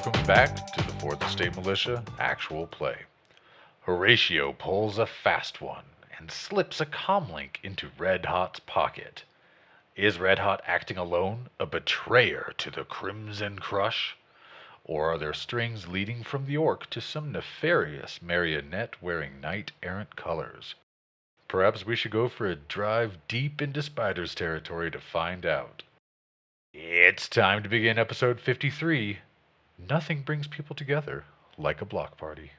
Welcome back to the 4th Estate Militia actual play. Horatio pulls a fast one and slips a comlink into Red Hot's pocket. Is Red Hot acting alone, a betrayer to the Crimson Crush? Or are there strings leading from the Orc to some nefarious marionette wearing knight-errant colors? Perhaps we should go for a drive deep into Spider's territory to find out. It's time to begin episode 53. Nothing brings people together like a block party.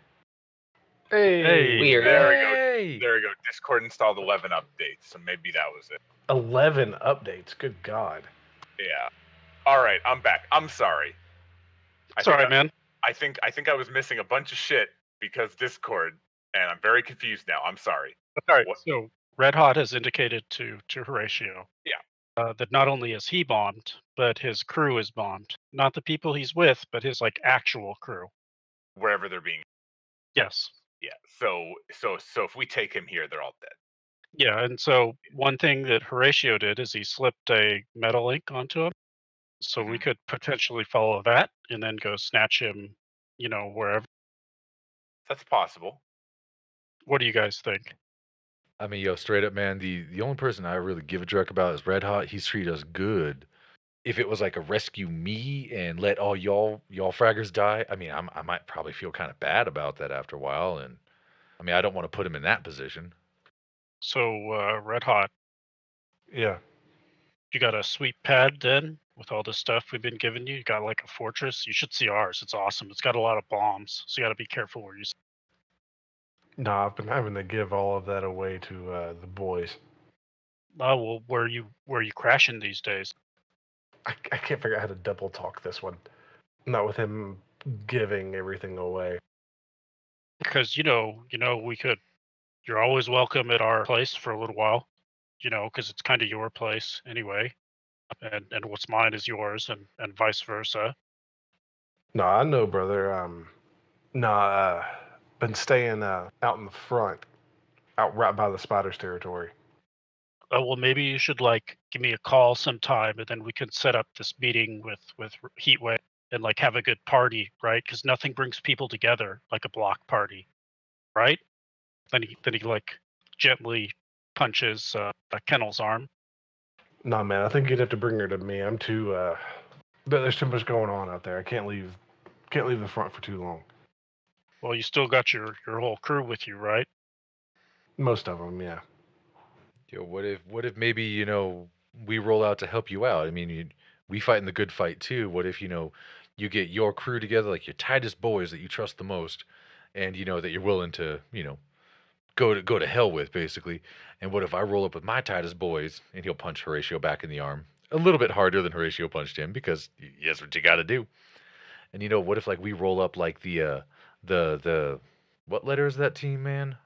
Hey, Weird. there Hey! we go. Discord installed 11 updates, so maybe that was it. 11 updates. Good God. Yeah. All right, I'm back. I'm sorry. It's all right, man. I think I was missing a bunch of shit because Discord, and I'm very confused now. I'm sorry. All right. What? So Red Hot has indicated to Horatio, that not only is he bombed, but his crew is bombed. Not the people he's with, but his actual crew. Wherever they're being. Yes. Yeah. So if we take him here, they're all dead. Yeah, and so one thing that Horatio did is he slipped a metal link onto him, so we could potentially follow that and then go snatch him, wherever. That's possible. What do you guys think? I mean, yo, straight up, man, the only person I really give a druck about is Red Hot. He's treated us good. If it was like a rescue me and let all y'all fraggers die, I mean, I might probably feel kind of bad about that after a while. And I mean, I don't want to put him in that position. So, Red Hot, Yeah. you got a sweet pad then with all the stuff we've been giving you? You got like a fortress? You should see ours. It's awesome. It's got a lot of bombs, so you got to be careful where you. No, I've been having to give all of that away to the boys. Oh well, where you crashing these days? I can't figure out how to double talk this one. Not with him giving everything away. Because we could. You're always welcome at our place for a little while. Because it's kind of your place anyway, and what's mine is yours, and vice versa. No, I know, brother. Been staying out in the front, out right by the Spiders territory. Oh well, maybe you should give me a call sometime, and then we can set up this meeting with Heatwave and have a good party, right? Because nothing brings people together like a block party, right? Then he gently punches Kennel's arm. Nah, man, I think you'd have to bring her to me. I'm too. There's too much going on out there. I can't leave the front for too long. Well, you still got your whole crew with you, right? Most of them, yeah. Yo, what if maybe, we roll out to help you out? I mean, we fight in the good fight too. What if, you get your crew together, like your tightest boys that you trust the most, and that you're willing to, go to hell with, basically. And what if I roll up with my tightest boys and he'll punch Horatio back in the arm a little bit harder than Horatio punched him, because that's what you got to do. And what if we roll up like the what letter is that team, man?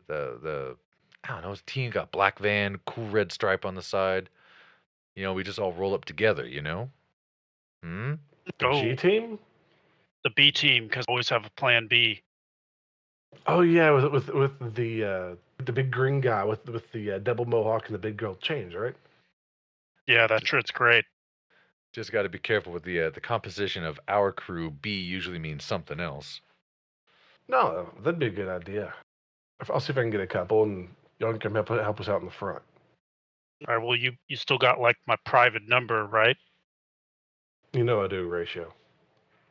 The I don't know, his team got black van, cool red stripe on the side. We just all roll up together, Hmm? The G team? The B team, because always have a plan B. Oh yeah, with the big green guy with the double mohawk and the big gold chains, right? Yeah, that shit's great. Just got to be careful with the composition of our crew. B usually means something else. No, that'd be a good idea. I'll see if I can get a couple, and y'all can come help us out in the front. All right. Well, you still got my private number, right? You know I do, Ratio.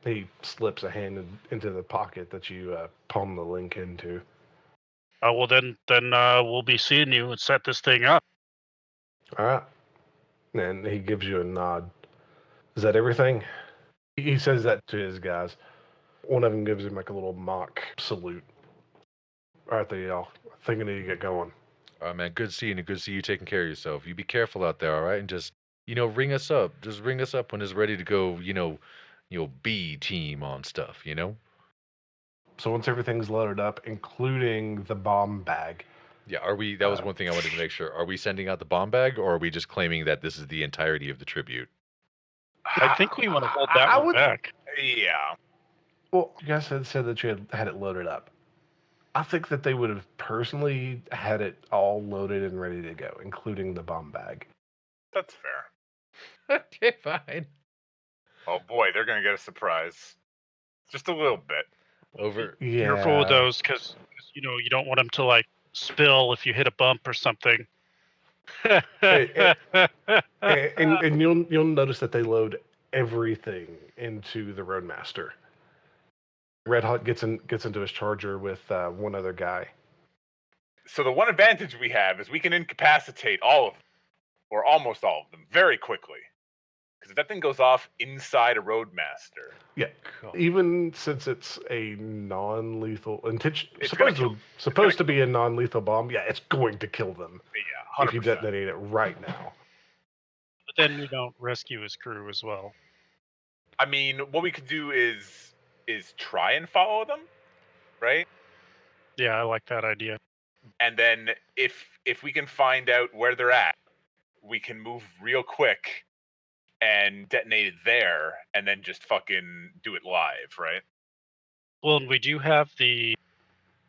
He slips a hand into the pocket that you palm the link into. Oh well, then we'll be seeing you and set this thing up. All right. And he gives you a nod. Is that everything? He says that to his guys. One of them gives him a little mock salute. All right, there, y'all. I think I need to get going. All right, man. Good seeing you. Good to see you taking care of yourself. You be careful out there, all right? And just, ring us up. Just ring us up when it's ready to go, B team on stuff, So once everything's loaded up, including the bomb bag. Yeah, that was one thing I wanted to make sure. Are we sending out the bomb bag, or are we just claiming that this is the entirety of the tribute? I think we want to hold that one back. Yeah. Well, you guys said that you had it loaded up. I think that they would have personally had it all loaded and ready to go, including the bomb bag. That's fair. Okay, fine. Oh boy, they're gonna get a surprise. Just a little bit. Over. Careful with Yeah. those, because you don't want them to like spill if you hit a bump or something. And you'll notice that they load everything into the Roadmaster. Red Hot gets into his Charger with one other guy. So the one advantage we have is we can incapacitate all of them, or almost all of them, very quickly. Because if that thing goes off inside a Roadmaster, God. Even since it's a non-lethal, It's gonna supposed to be a non-lethal bomb, yeah, it's going to kill them yeah, 100%. if you detonate it right now. But then we don't rescue his crew as well. I mean, what we could do is try and follow them, right? Yeah, I like that idea. And then if we can find out where they're at, we can move real quick and detonate it there, and then just fucking do it live, right? Well, and we do have the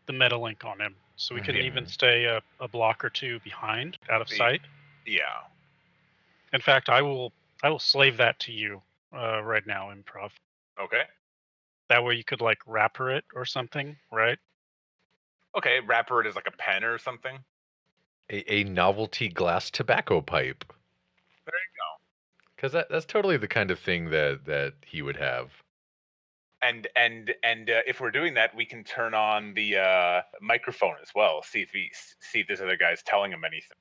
Metalink on him, so we can Mhm. even stay a block or two behind, out of Yeah. sight. Yeah. In fact, I will slave that to you right now, Improv. Okay. That way you could like wrapper it or something, right? Okay. Wrapper it as like a pen or something. A novelty glass tobacco pipe. There you go. Because that's totally the kind of thing that he would have. And if we're doing that, we can turn on the microphone as well. See if there's other guys telling him anything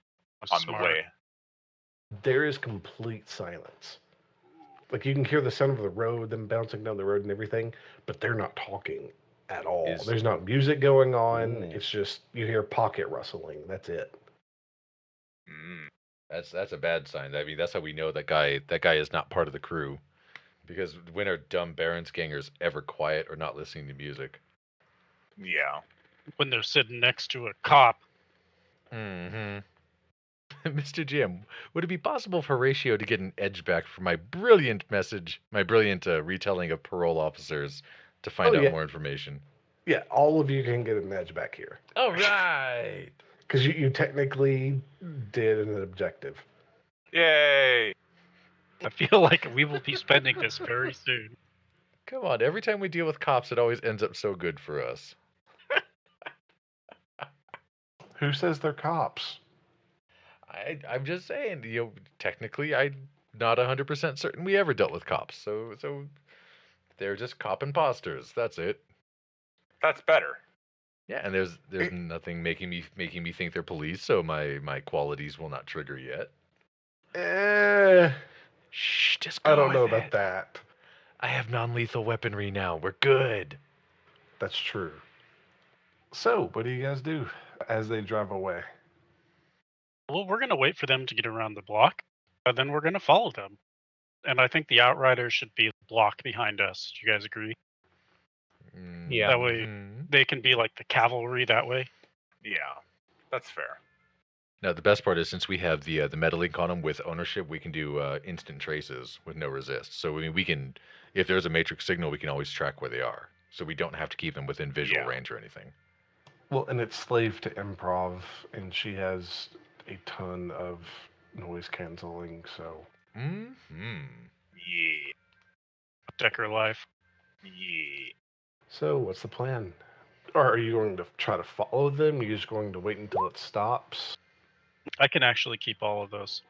on Smart. the way. There is complete silence. Like you can hear the sound of the road, them bouncing down the road and everything, but they're not talking at all. Is- There's not music going on. Ooh. It's just you hear pocket rustling. That's it. Mm. That's a bad sign. I mean, that's how we know that guy is not part of the crew. Because when are dumb Baronsgangers ever quiet or not listening to music? Yeah. When they're sitting next to a cop. Mm-hmm. Mr. Jim, would it be possible for Horatio to get an edge back for my brilliant message, my brilliant retelling of parole officers to find Oh, out yeah. more information? Yeah, all of you can get an edge back here. All right. Because you technically did an objective. Yay! I feel like we will be spending this very soon. Come on, every time we deal with cops, it always ends up so good for us. Who says they're cops? I'm just saying, technically, I'm not 100% certain we ever dealt with cops. So they're just cop imposters. That's it. That's better. Yeah, and there's nothing making me think they're police, so my qualities will not trigger yet. Shh, just go I don't know with about it. that. I have non-lethal weaponry now. We're good. That's true. So, what do you guys do as they drive away? Well, we're going to wait for them to get around the block, and then we're going to follow them. And I think the Outriders should be the block behind us. Do you guys agree? Yeah. That way Mhm. they can be like the cavalry that way. Yeah. That's fair. Now the best part is since we have the Metalink on them with ownership, we can do instant traces with no resist. So I mean, we can, if there's a matrix signal, we can always track where they are. So we don't have to keep them within visual Yeah. range or anything. Well, and it's slave to Improv, and she has a ton of noise canceling, so Mm-hmm. Yeah. Decker life. Yeah. So, what's the plan? Or are you going to try to follow them? Are you just going to wait until it stops? I can actually keep all of those.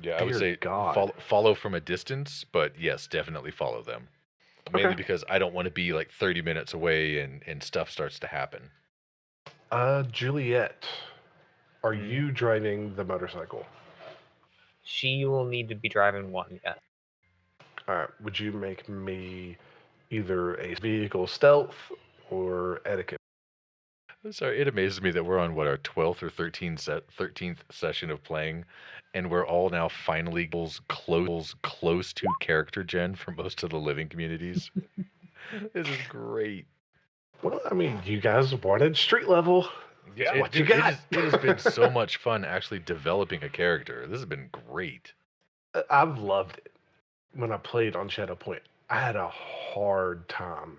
Yeah, I would Dear say God. follow from a distance, but yes, definitely follow them. Mainly Okay. because I don't want to be like 30 minutes away and stuff starts to happen. Juliet, are Hmm. you driving the motorcycle? She will need to be driving one, yes. All right. Would you make me either a vehicle stealth or etiquette? I'm sorry, it amazes me that we're on our 12th or 13th session of playing, and we're all now finally close to character gen for most of the living communities. This is great. Well, I mean, you guys wanted street level. Yeah. What you Dude, got? it has been so much fun actually developing a character. This has been great. I've loved it. When I played on Shadow Point, I had a hard time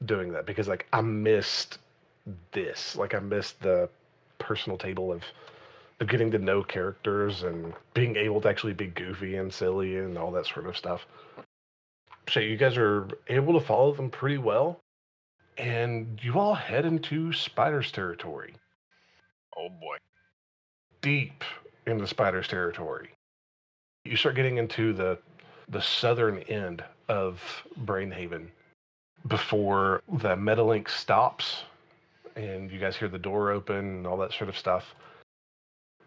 doing that because, like, I missed this. Like, I missed the personal table of getting to know characters and being able to actually be goofy and silly and all that sort of stuff. So you guys are able to follow them pretty well, and you all head into Spider's territory, Oh boy. deep into Spider's territory. You start getting into the southern end of Brainhaven before the Metalink stops, and you guys hear the door open and all that sort of stuff.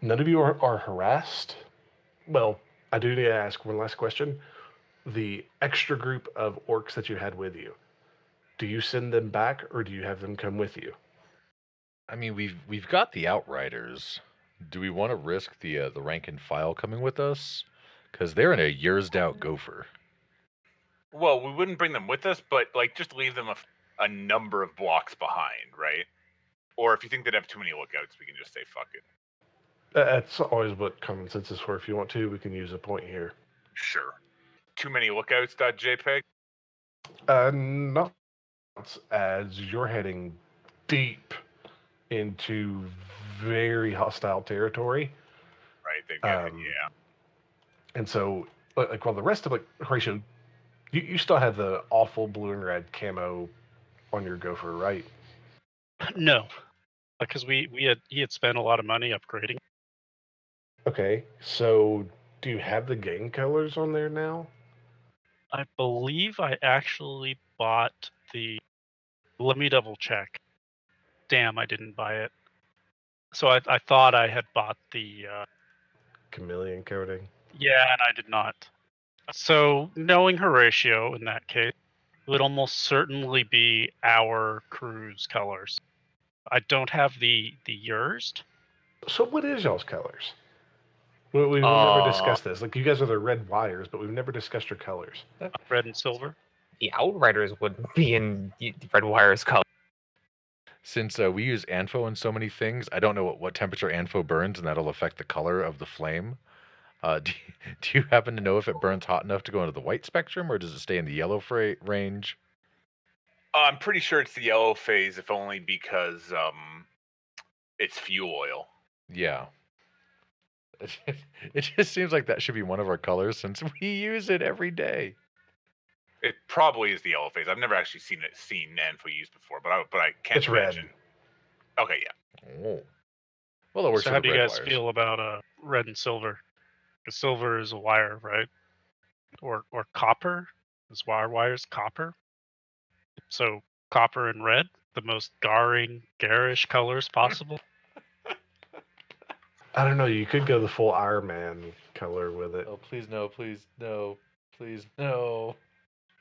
None of you are harassed. Well, I do need to ask one last question. The extra group of orcs that you had with you, do you send them back or do you have them come with you? I mean, we've got the Outriders. Do we want to risk the rank and file coming with us? Because they're in a years out gopher. Well, we wouldn't bring them with us, but like just leave them a number of blocks behind, right? Or if you think they'd have too many lookouts, we can just say fuck it. That's always what common sense is for. If you want to, we can use a point here. Sure. Too many lookouts.jpg? Not as you're heading deep into very hostile territory. Right, they've got it, Um, yeah. And so, like, while the rest of, like, Horatio, you still have the awful blue and red camo on your gopher, right? No, because he had spent a lot of money upgrading. Okay, so do you have the gang colors on there now? I believe I actually bought the. Let me double check. Damn, I didn't buy it. So I thought I had bought the. Chameleon coating. Yeah, and I did not. So knowing Horatio in that case would almost certainly be our crew's colors. I don't have the Yurst. So what is y'all's colors? We've never discussed this. Like, you guys are the red wires, but we've never discussed your colors. Red and silver. The Outriders wouldn't be in the Red Wire's color. Since we use Anfo in so many things, I don't know what temperature Anfo burns, and that'll affect the color of the flame. Do you happen to know if it burns hot enough to go into the white spectrum, or does it stay in the yellow range? I'm pretty sure it's the yellow phase, if only because it's fuel oil. Yeah. It just seems like that should be one of our colors since we use it every day. It probably is the yellow phase. I've never actually seen Anfo used before, but I can't It's red. imagine. Okay, yeah. Oh. Well, that works So for how the do you red guys wires. feel about red and silver? Because silver is a wire, right? Or copper? Is wires copper? So copper and red, the most garish colors possible. I don't know. You could go the full Iron Man color with it. Oh, please no, please no, please no.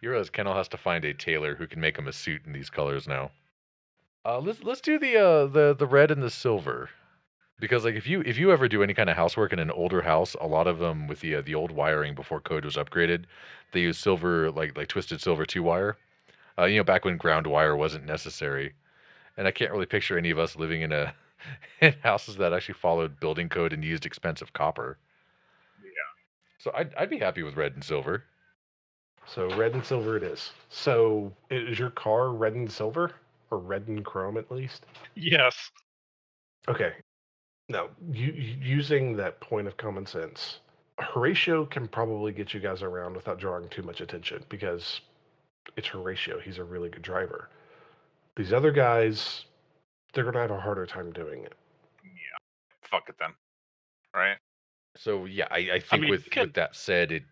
Heroes Kennel has to find a tailor who can make him a suit in these colors now. Let's do the red and the silver, because like if you ever do any kind of housework in an older house, a lot of them with the old wiring before code was upgraded, they use silver like twisted silver 2-wire. Back when ground wire wasn't necessary, and I can't really picture any of us living in in houses that actually followed building code and used expensive copper. Yeah. So I'd be happy with red and silver. So red and silver it is. So is your car red and silver? Or red and chrome at least? Yes. Okay. Now, using that point of common sense, Horatio can probably get you guys around without drawing too much attention because it's Horatio. He's a really good driver. These other guys, they're going to have a harder time doing it. Fuck it then. Right? So yeah, I think mean, with we could- that said,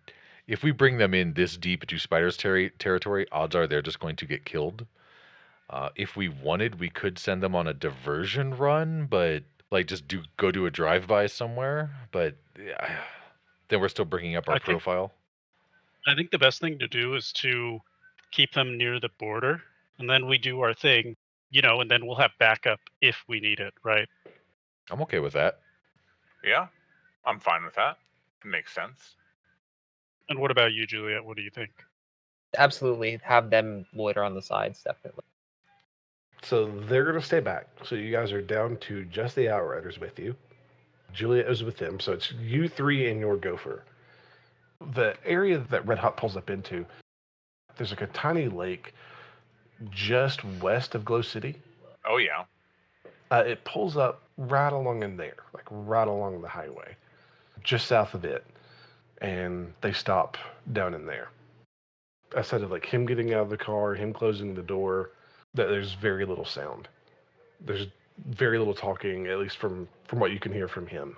if we bring them in this deep into Spider's territory, odds are they're just going to get killed. If we wanted, we could send them on a diversion run, but like just go do a drive-by somewhere. But yeah, then we're still bringing up our I think- profile. I think the best thing to do is to keep them near the border, and then we do our thing, and then we'll have backup if we need it, right? I'm okay with that. Yeah. I'm fine with that. It makes sense. And what about you, Juliet? What do you think? Absolutely, have them loiter on the sides, definitely. So they're going to stay back. So you guys are down to just the Outriders with you. Juliet is with them. So it's you three and your gopher. The area that Red Hot pulls up into, there's like a tiny lake just west of Glow City. Oh yeah. It pulls up right along in there, like right along the highway, just south of it. And they stop down in there. outside of like him getting out of the car, him closing the door, that there's very little sound. There's very little talking, at least from what you can hear from him.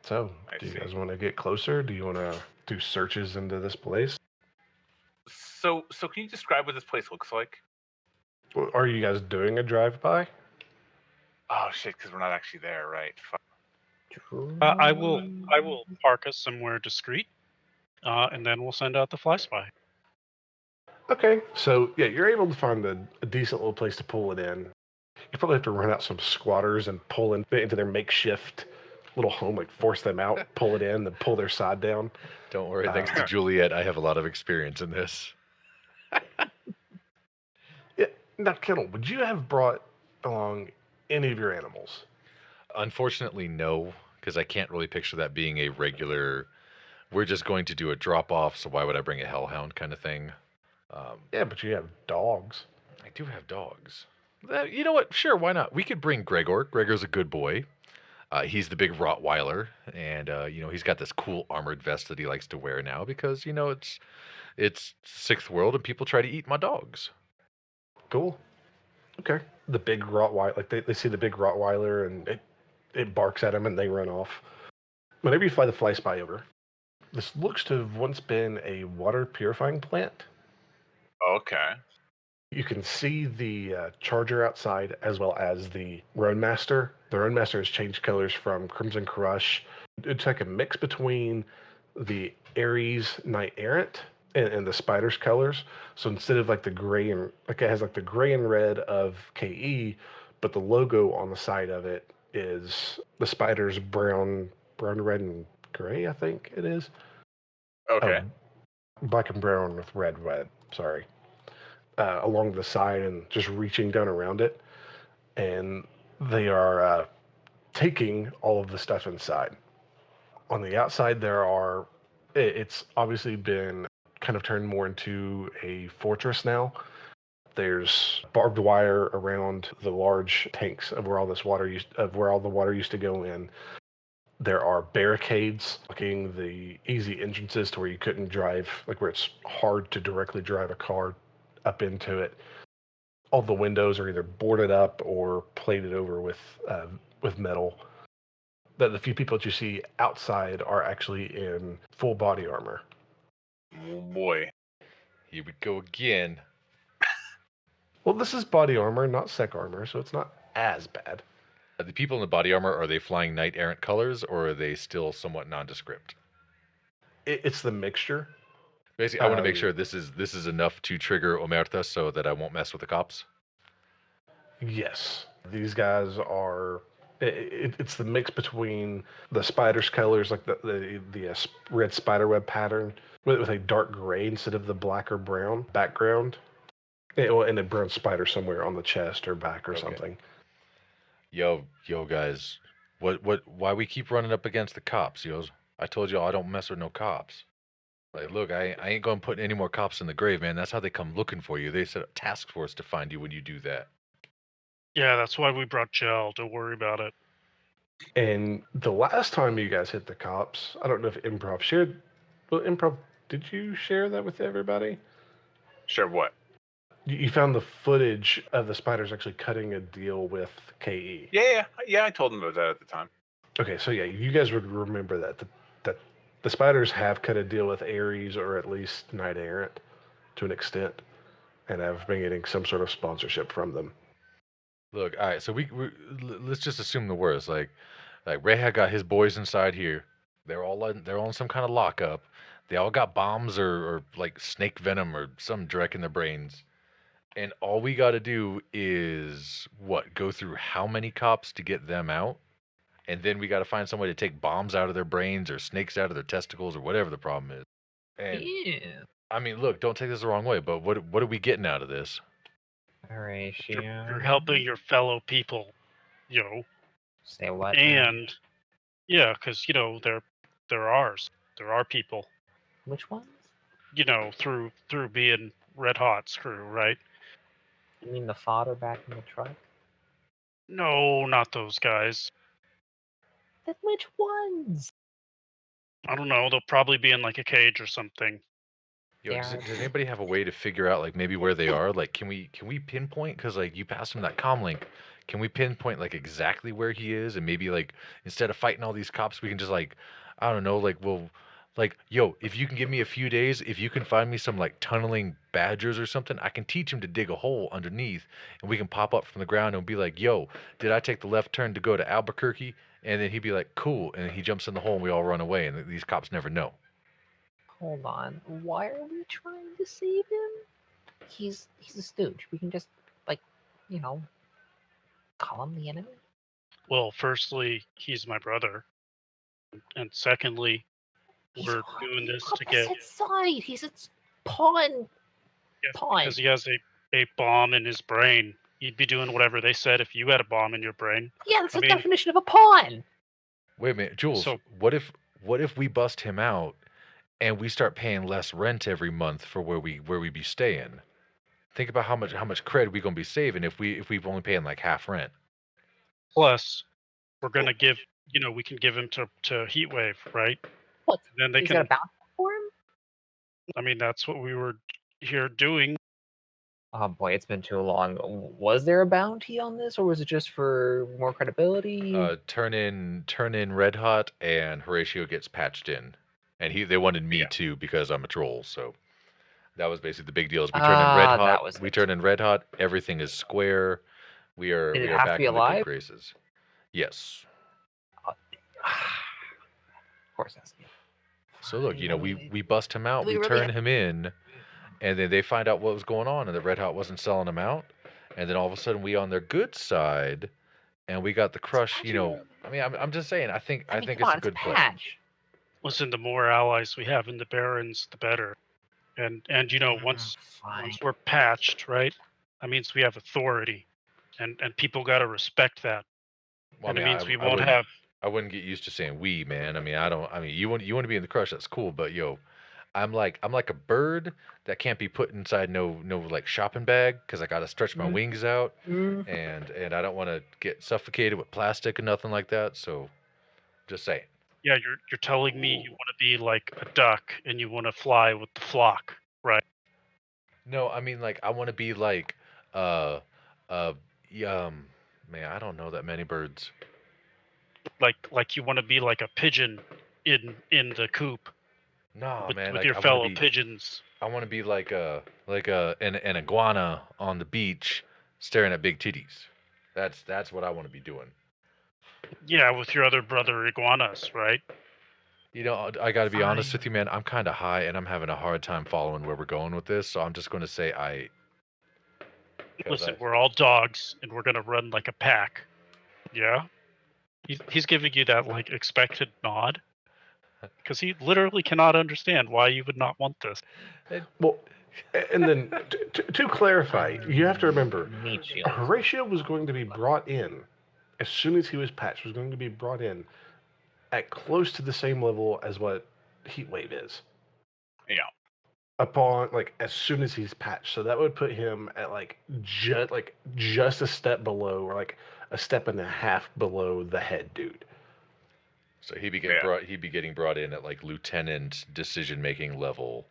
So, I do you see. guys want to get closer? Do you want to do searches into this place? So can you describe what this place looks like? Are you guys doing a drive-by? Oh shit, because we're not actually there, right? Fuck. I will park us somewhere discreet, and then we'll send out the fly spy. Okay, so yeah, you're able to find a decent little place to pull it in. You probably have to run out some squatters and pull into their makeshift little home, like force them out, pull it in, then pull their side down. Don't worry, thanks to Juliet, I have a lot of experience in this. Yeah. Now, Kendall, would you have brought along any of your animals? Unfortunately, no, because I can't really picture that being a regular. We're just going to do a drop off, so why would I bring a hellhound kind of thing? Yeah, but you have dogs. I do have dogs. You know what? Sure, why not? We could bring Gregor. Gregor's a good boy. He's the big Rottweiler, and he's got this cool armored vest that he likes to wear now because it's sixth world and people try to eat my dogs. Cool. Okay. The big Rottweiler, like they see the big Rottweiler and it barks at them and they run off. Whenever you fly the fly spy over, this looks to have once been a water purifying plant. Okay. You can see the Charger outside as well as the Roadmaster. The Roadmaster has changed colors from Crimson Crush. It's like a mix between the Ares Knight Errant and the Spider's colors. So instead of like the gray and like it has like the gray and red of KE, but the logo on the side of it is the Spider's brown, red, and gray. I think it is. Okay. Black and brown with red. Sorry. Along the side and just reaching down around it. And they are taking all of the stuff inside. On the outside, it's obviously been kind of turned more into a fortress now. There's barbed wire around the large tanks of where all the water used to go in. There are barricades blocking the easy entrances to where you couldn't drive, like where it's hard to directly drive a car up into it. All the windows are either boarded up or plated over with metal. The few people that you see outside are actually in full body armor. Oh boy. Here we go again. Well, this is body armor, not sec armor, so it's not as bad. The people in the body armor, are they flying knight errant colors or are they still somewhat nondescript? It's the mixture. Basically, I want to make sure this is enough to trigger Omerta so that I won't mess with the cops. Yes, these guys are. It's the mix between the spider's colors, like the red spiderweb pattern, with a dark gray instead of the black or brown background, and a brown spider somewhere on the chest or back or something. Yo, guys, why we keep running up against the cops, yo? I told y'all I don't mess with no cops. Like, look, I ain't gonna put any more cops in the grave, man. That's how they come looking for you. They set up task force to find you when you do that. Yeah, that's why we brought Gel. Don't worry about it. And the last time you guys hit the cops, I don't know if Improv shared. Well, Improv, did you share that with everybody? Sure, what? You found the footage of the spiders actually cutting a deal with KE. Yeah, I told him about that at the time. Okay, so yeah, you guys would remember that the spiders have cut a deal with Ares or at least Knight Errant to an extent, and have been getting some sort of sponsorship from them. Look, all right, so let's just assume the worst. Like Reha got his boys inside here. They're all in some kind of lockup. They all got bombs or like snake venom or some dreck in their brains. And all we got to do is go through how many cops to get them out? And then we got to find some way to take bombs out of their brains or snakes out of their testicles or whatever the problem is. And I mean, look, don't take this the wrong way, but what are we getting out of this? Horatio. You're helping your fellow people, Say what? And yeah, because they're ours. They're our people. Which ones? Through being Red Hot's crew, right? You mean the fodder back in the truck? No, not those guys. Then which ones? I don't know. They'll probably be in like a cage or something. Yo, They does are. anybody have a way to figure out like maybe where they are? Like, can we pinpoint? Because like you passed him that comm link. Can we pinpoint like exactly where he is? And maybe like instead of fighting all these cops, we can just like I don't know, like we'll like yo, if you can give me a few days, if you can find me some like tunneling badgers or something, I can teach him to dig a hole underneath, and we can pop up from the ground and be like, yo, did I take the left turn to go to Albuquerque? And then he'd be like, cool, and then he jumps in the hole and we all run away, and these cops never know. Hold on. Why are we trying to save him? He's a stooge. We can just like, you know, call him the enemy. Well, firstly, he's my brother, and secondly, He's we're on doing the this to get opposite side. He's a pawn. because he has a bomb in his brain. You'd be doing whatever they said if you had a bomb in your brain. Yeah, that's I the mean- definition of a pawn. Wait a minute, Jules. So- what if we bust him out and we start paying less rent every month for where we be staying? Think about how much cred we gonna be saving if we've only paying like half rent. Plus, we're gonna give we can give him to Heatwave, right? What? And then they He's got a can. bounty for him? I mean, that's what we were here doing. Oh boy, it's been too long. Was there a bounty on this, or was it just for more credibility? Turn in Red Hot and Horatio gets patched in, and they wanted me Yeah. too because I'm a troll. So that was basically the big deal. Is we turn in Red Ah, that Hot. was We it. turn in Red Hot. Everything is square. We are Did it we are have to back be in the good alive? graces. Yes. Of course, that's So look, Fine. we bust him out, We we really turn have- him in, and then they find out what was going on, and the Red Hot wasn't selling him out, and then all of a sudden we on their good side, and we got the crush. I mean, I'm just saying. I think I mean, it's come on, a good play. patch. Listen, the more allies we have in the Barrens, the better. And once Fine. we're patched, right? That means we have authority, and people got to respect that. Well, And I it mean, means we I won't wouldn't- have. I wouldn't get used to saying we, man. I mean, I don't. I mean, you want to be in the crush, that's cool, but yo, I'm like a bird that can't be put inside no like shopping bag because I gotta stretch my Mm. wings out, Mm, and I don't want to get suffocated with plastic and nothing like that. So, just saying. Yeah, you're telling me you want to be like a duck and you want to fly with the flock, right? No, I mean like I want to be like uh uh man, I don't know that many birds. Like you want to be like a pigeon in the coop No, with, man, with like your fellow pigeons. I want to be like an iguana on the beach staring at big titties. That's what I want to be doing. Yeah, with your other brother iguanas, right? I got to be honest Fine. with you, man. I'm kind of high and I'm having a hard time following where we're going with this, so I'm just going to say 'cause Listen, we're all dogs and we're gonna run like a pack. Yeah. He's giving you that like expected nod because he literally cannot understand why you would not want this. Well, and then to clarify, you have to remember, meat shield. Horatio was going to be brought in as soon as he was patched. Was going to be brought in at close to the same level as what Heatwave is. Yeah. Upon as soon as he's patched, so that would put him at just a step below, or like a step and a half below the head dude. So he'd be getting brought in at like lieutenant decision making level.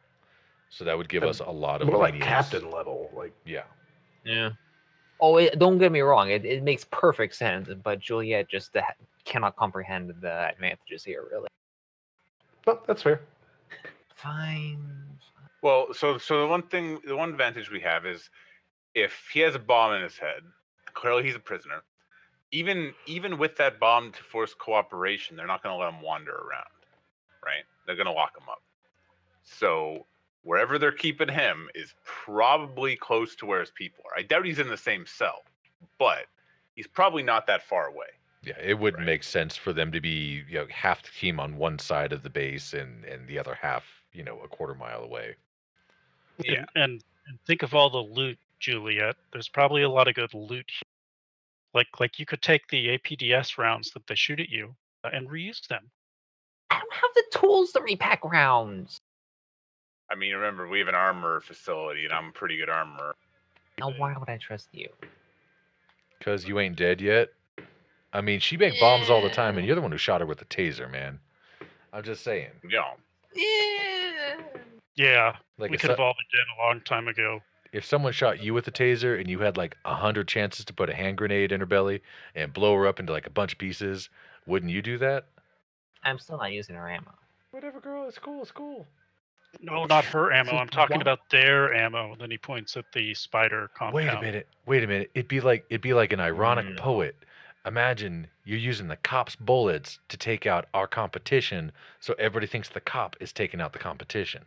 So that would give us a lot of More like lenience. captain level, Yeah. Yeah. Oh, don't get me wrong. It makes perfect sense, but Juliet just cannot comprehend the advantages here, really. Well, that's fair. Fine. Well, so the one advantage we have is if he has a bomb in his head, clearly he's a prisoner. Even with that bomb to force cooperation, they're not going to let him wander around, right? They're going to lock him up. So wherever they're keeping him is probably close to where his people are. I doubt he's in the same cell, but he's probably not that far away. Yeah, it wouldn't Right. make sense for them to be, half the team on one side of the base and the other half, a quarter mile away. Yeah. And think of all the loot, Juliet. There's probably a lot of good loot here. Like you could take the APDS rounds that they shoot at you and reuse them. I don't have the tools to repack rounds. I mean, remember, we have an armor facility, and I'm a pretty good armorer. Now, why would I trust you? Because you ain't dead yet. I mean, she make bombs all the time, and you're the one who shot her with the taser, man. I'm just saying. You know, Yeah. Yeah, Like we if, could have all been dead a long time ago. if someone shot you with a taser and you had like 100 chances to put a hand grenade in her belly and blow her up into like a bunch of pieces, wouldn't you do that? I'm still not using her ammo. Whatever, girl. It's cool. It's cool. No, not her ammo. Just I'm talking why- about their ammo. Then he points at the spider compound. Wait a minute. Wait a minute. It'd be like an ironic No. poet. Imagine you're using the cops' bullets to take out our competition, so everybody thinks the cop is taking out the competition,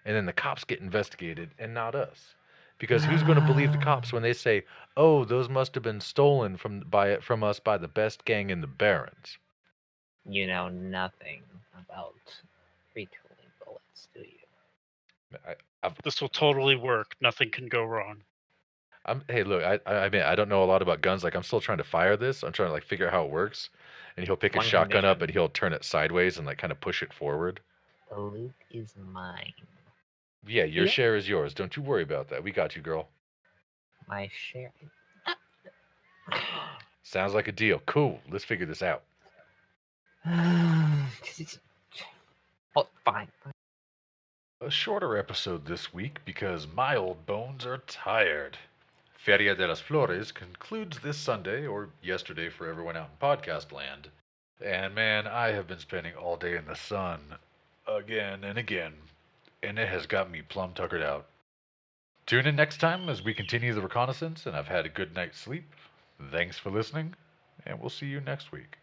and then the cops get investigated and not us. Because who's going to believe the cops when they say, "Oh, those must have been stolen from us by the best gang in the Barrens"? You know nothing about retooling bullets, do you? This will totally work. Nothing can go wrong. Hey, look, I mean, I don't know a lot about guns. Like, I'm still trying to fire this. I'm trying to like figure out how it works. And he'll pick a One shotgun up condition. and he'll turn it sideways and like kind of push it forward. The loot is mine. Yeah, your Yeah. share is yours. Don't you worry about that. We got you, girl. My share. Sounds like a deal. Cool. Let's figure this out. Oh, fine. A shorter episode this week because my old bones are tired. Feria de las Flores concludes this Sunday, or yesterday for everyone out in podcast land. And man, I have been spending all day in the sun, again and again, and it has got me plumb tuckered out. Tune in next time as we continue the reconnaissance, and I've had a good night's sleep. Thanks for listening, and we'll see you next week.